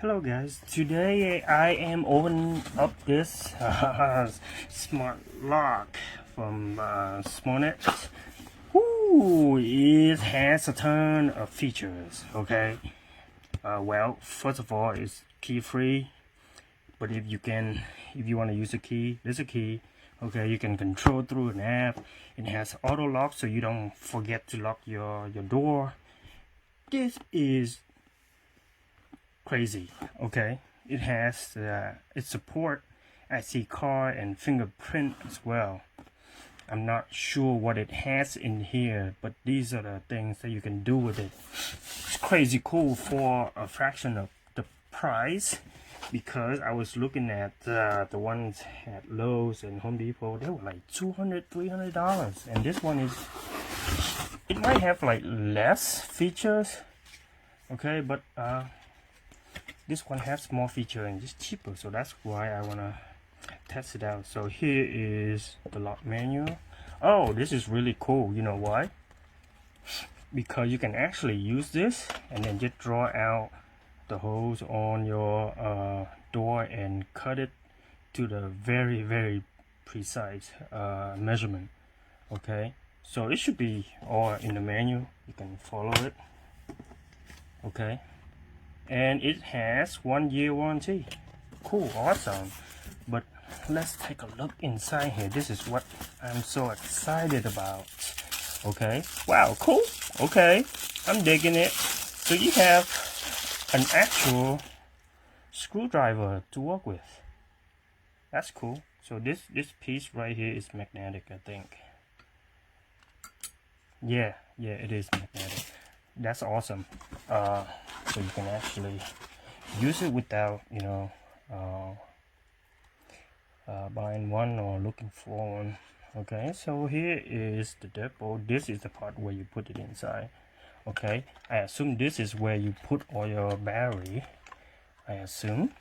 Hello guys, today I am opening up this smart lock from SMONET. Ooh, it has a ton of features, okay? Well, first of all, it's key free, but if you want to use a key, there's a key. Okay, you can control through an app. It has auto lock, so you don't forget to lock your door. This is crazy. Okay, it has it support IC card and fingerprint as well. I'm not sure what it has in here, but these are the things that you can do with it. It's crazy cool for a fraction of the price, because I was looking at the ones at Lowe's and Home Depot. They were like $200-300, and this one is, it might have like less features, okay, but this one has more feature and it's cheaper, so that's why I wanna test it out. So here is the lock manual. Oh, this is really cool. You know why? Because you can actually use this and then just draw out the holes on your door and cut it to the very precise measurement. Okay, so it should be all in the manual. You can follow it. Okay, and it has 1 year warranty. Cool, awesome. But let's take a look inside here. This is what I'm so excited about. Okay, wow, cool. Okay, I'm digging it. So you have an actual screwdriver to work with. That's cool. So this piece right here is magnetic, I think. Yeah, it is magnetic. That's awesome. So you can actually use it without, you know, buying one or looking for one. Okay, so here is the deadbolt. This is the part where you put it inside. Okay, I assume this is where you put all your battery, I assume.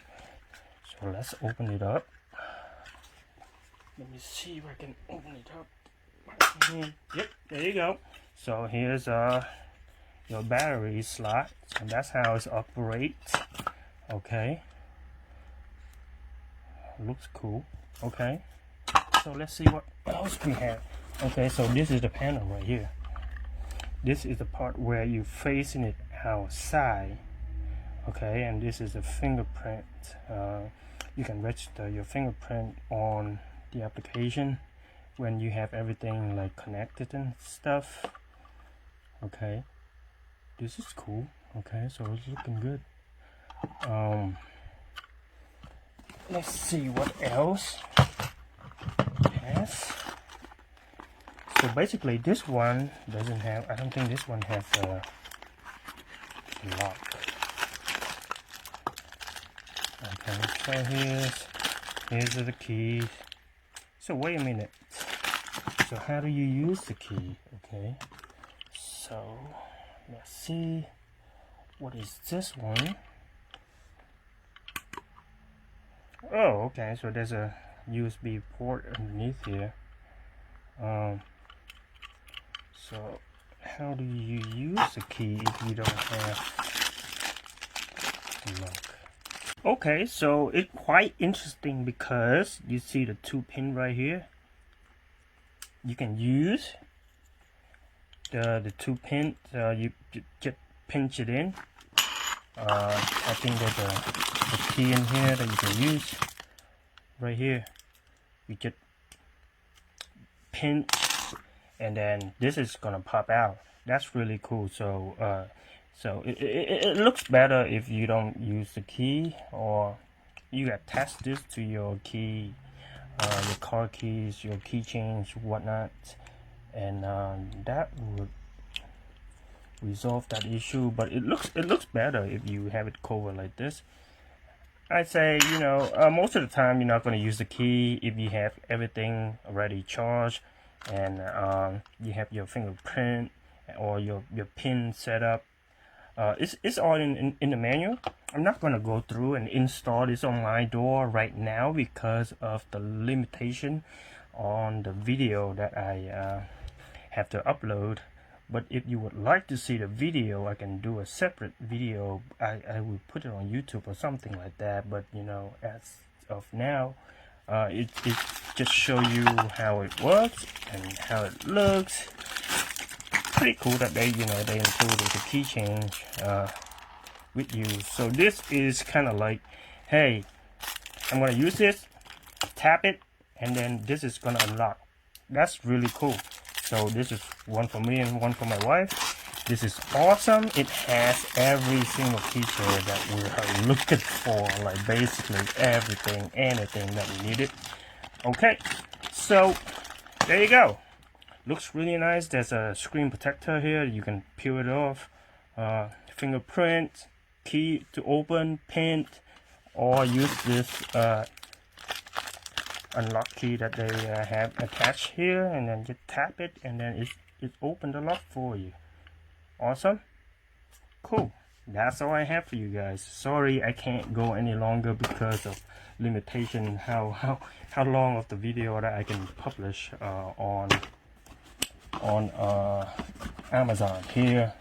So let's open it up. Let me see if I can open it up. Yep, there you go. So here's your battery slot, and that's how it operates. Okay, looks cool. Okay, so let's see what else we have. Okay, so this is the panel right here. This is the part where you facing it outside. Okay, and this is a fingerprint. You can register your fingerprint on the application when you have everything like connected and stuff. Okay, this is cool. Okay, so it's looking good. Let's see what else it has. So basically this one doesn't have, I don't think this one has a lock. Okay, so here's the keys. So wait a minute. So how do you use the key? Okay, so let's see. What is this one? Oh, okay, so there's a USB port underneath here. So how do you use the key if you don't have the lock? Okay, so it's quite interesting because you see the 2 pin right here. You can use the 2 pin. You just pinch it in. I think there's a key in here that you can use right here. You just pinch, and then this is gonna pop out. That's really cool. So so it looks better if you don't use the key, or you attach this to your key, your car keys, your keychains, whatnot, and that would resolve that issue. But it looks better if you have it covered like this. I'd say, you know, most of the time you're not going to use the key if you have everything already charged, and you have your fingerprint or your pin set up. It's all in the manual. I'm not going to go through and install this on my door right now because of the limitation on the video that I have to upload. But if you would like to see the video, I can do a separate video. I will put it on YouTube or something like that. But you know, as of now, it just show you how it works and how it looks. Pretty cool that they included the key change with you. So this is kind of like, hey, I'm gonna use this, tap it, and then this is gonna unlock. That's really cool. So this is one for me and one for my wife. This is awesome. It has every single feature that we are looking for, like basically everything, anything that we needed. Okay, so there you go. Looks really nice. There's a screen protector here. You can peel it off. Fingerprint, key to open, pin, or use this unlock key that they have attached here, and then just tap it, and then it opened the lock for you. Awesome, cool. That's all I have for you guys. Sorry I can't go any longer because of limitation how long of the video that I can publish on Amazon here.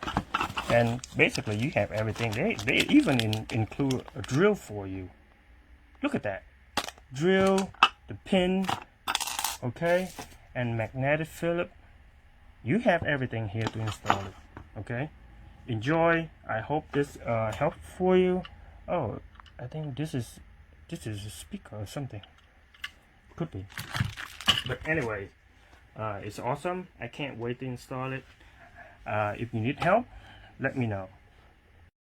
And basically you have everything. They even include a drill for you. Look at that drill, the pin, okay, and magnetic Phillip. You have everything here to install it. Okay, enjoy. I hope this helped for you. Oh, I think this is a speaker or something. Could be. But anyway, it's awesome. I can't wait to install it. If you need help, let me know.